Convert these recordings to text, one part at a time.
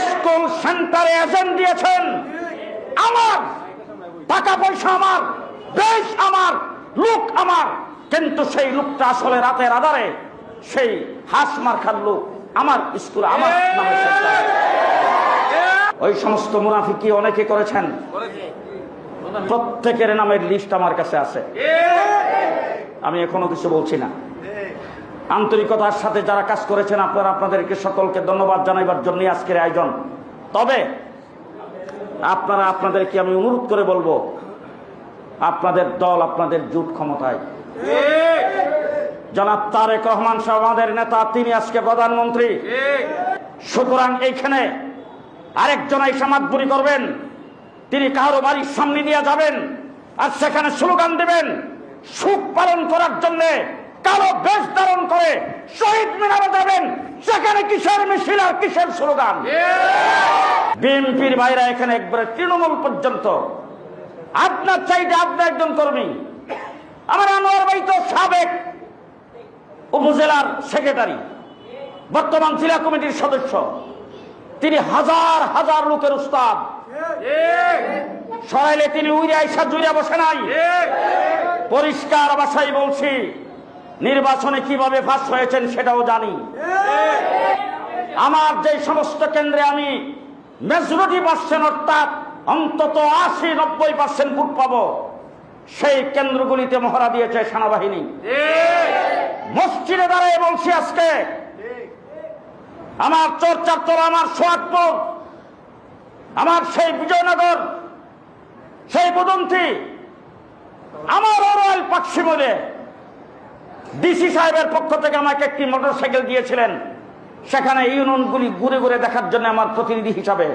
School সেন্টারে agent দিয়েছেন, আমার টাকা পয়সা আমার, দেশ আমার, লোক আমার, কিন্তু সেই লোকটা আসলে রাতের আধারে সেই হাঁস মার্কার লোক আমার স্কুলে আমার নামে সেন্টার। ওই সমস্ত মুনাফিকি অনেকে করেছেন, প্রত্যেকের নামের লিস্ট আমার কাছে আছে। আমি এখনো কিছু বলছি না। আন্তরিকতার সাথে যারা কাজ করেছেন আপনারা, আপনাদেরকে সকলকে ধন্যবাদ জানাইবার জন্য আজকের আয়োজন। তবে আপনারা, আপনাদেরকে আমি অনুরোধ করে বলবো, আপনাদের দল, আপনাদের জোট ক্ষমতায়, জনাব তারেক রহমান সাহেব আমাদের নেতা, তিনি আজকে প্রধানমন্ত্রী। সুতরাং এইখানে আরেকজন এসে মাতবুরি করবেন, তিনি কারো বাড়ির সামনে দিয়ে যাবেন আর সেখানে স্লোগান দিবেন, সুখ পালন করার জন্য কালো বেশ ধারণ করে শহীদ মিনারে যাবেন, সেখানে কিসের মিছিল আর কিসের স্লোগান? বিএনপির ভাইরা এখানে একবারে তৃণমূল পর্যন্ত, আপনার চাইতে আপনার একজন কর্মী, আমার আনোয়ার ভাই তো সাবেক উপজেলার সেক্রেটারি, বর্তমান জেলা কমিটির সদস্য, তিনি হাজার হাজার লোকের উস্তাদ। সরাইলে তিনি উইরে আইসা জুড়ে বসে নাই। পরিষ্কার ভাষায় বলছি, নির্বাচনে কিভাবে ফাঁস হয়েছেন সেটাও জানি। আমার যে সমস্ত কেন্দ্রে আমি মেজরিটি পার্সেন্ট, অর্থাৎ অন্তত 80-90% ভোট পাবো, সেই কেন্দ্রগুলিতে মহড়া দিয়েছে সেনাবাহিনী। মসজিদে দাঁড়ায় বলছি আজকে, আমার চরচাত্তর, আমার সোহাগপুর, আমার সেই বিজয়নগর, সেই বুদন্তি, আমার রয়্যাল পাকশি বলে ডিসি সাহেবের পক্ষ থেকে আমাকে একটি মোটরসাইকেল দিয়েছিলেন। সেখানে ইউনিয়নগুলি ঘুরে ঘুরে দেখার জন্য আমার প্রতিনিধি হিসাবে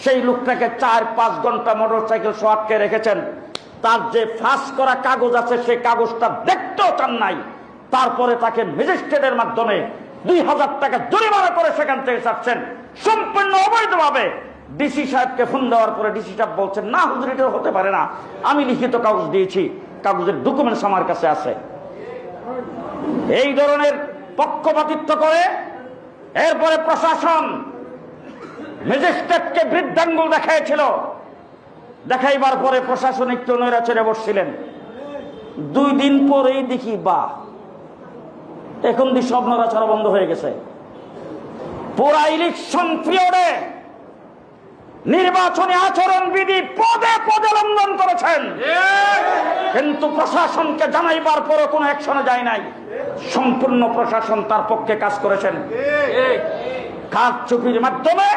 সেই লোকটাকে 4-5 ঘন্টা মোটরসাইকেল সহ আটকে রেখেছেন। তার যে ফাঁস করা কাগজ আছে সেই কাগজটা দেখতেও চান নাই। তারপরে তাকে ম্যাজিস্ট্রেটের মাধ্যমে 2000 টাকা জরিমানা করে সেখান থেকে ছাড়ছেন সম্পূর্ণ অবৈধভাবে। ডিসি সাহেবকে ফোন দেওয়ার পরে ডিসি সাহেব বলছেন, না হুজুর, এটা হতে পারে না, আমি লিখিত কাগজ দিয়েছি, কাগজের ডকুমেন্টস আমার কাছে আছে। এই ধরনের পক্ষপাতিত্ব করে এরপরে প্রশাসন ম্যাজিস্ট্রেটকে বৃদ্ধাঙ্গুল দেখাইছিল। দেখাইবার পরে প্রশাসন একটু নৈরাচরে বসছিলেন। 2 দিন পরেই দেখি, বাহ, এখন দি সব নড়াচড়া বন্ধ হয়ে গেছে। পুরা ইলেকশন পিরিয়ডে নির্বাচনী আচরণ বিধি পদে পদে লঙ্ঘন করেছেন, কিন্তু প্রশাসনকে জানাইবার পরও কোনো অ্যাকশনে যায় নাই। সম্পূর্ণ প্রশাসন তার পক্ষে কাজ করেছেন। কারচুপির মাধ্যমে,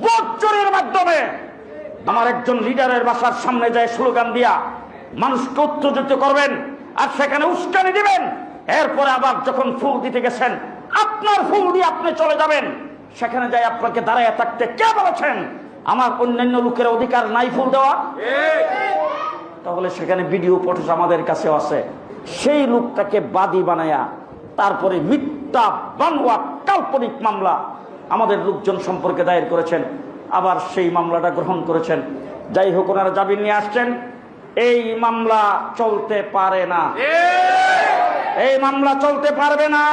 ভোট চুরির মাধ্যমে আমার একজন লিডারের বাসার সামনে যায় স্লোগান দিয়া মানুষকে উত্তেজিত করবেন আর সেখানে উস্কানি দিবেন। এরপরে আবার যখন ফুল দিতে গেছেন, আপনার ফুল দিয়ে আপনি চলে যাবেন, সেখানে যাই আপনাকে দাঁড়ায় থাকতে কে বলেছেন? আমার অন্যান্য লোকের অধিকার নাই ফুল দেওয়া? তাহলে সেখানে ভিডিও ফুটেজ আমাদের কাছেও আছে। সেই লোকটাকে বাদী বানায়া তারপরে মিথ্যা বানোয়া কাল্পনিক মামলা আমাদের লোকজন সম্পর্কে দায়ের করেছেন, আবার সেই মামলাটা গ্রহণ করেছেন। যাই হোক, ওনারা জামিন নিয়ে আসছেন। এই মামলা চলতে পারে না, এই মামলা চলতে পারবে না।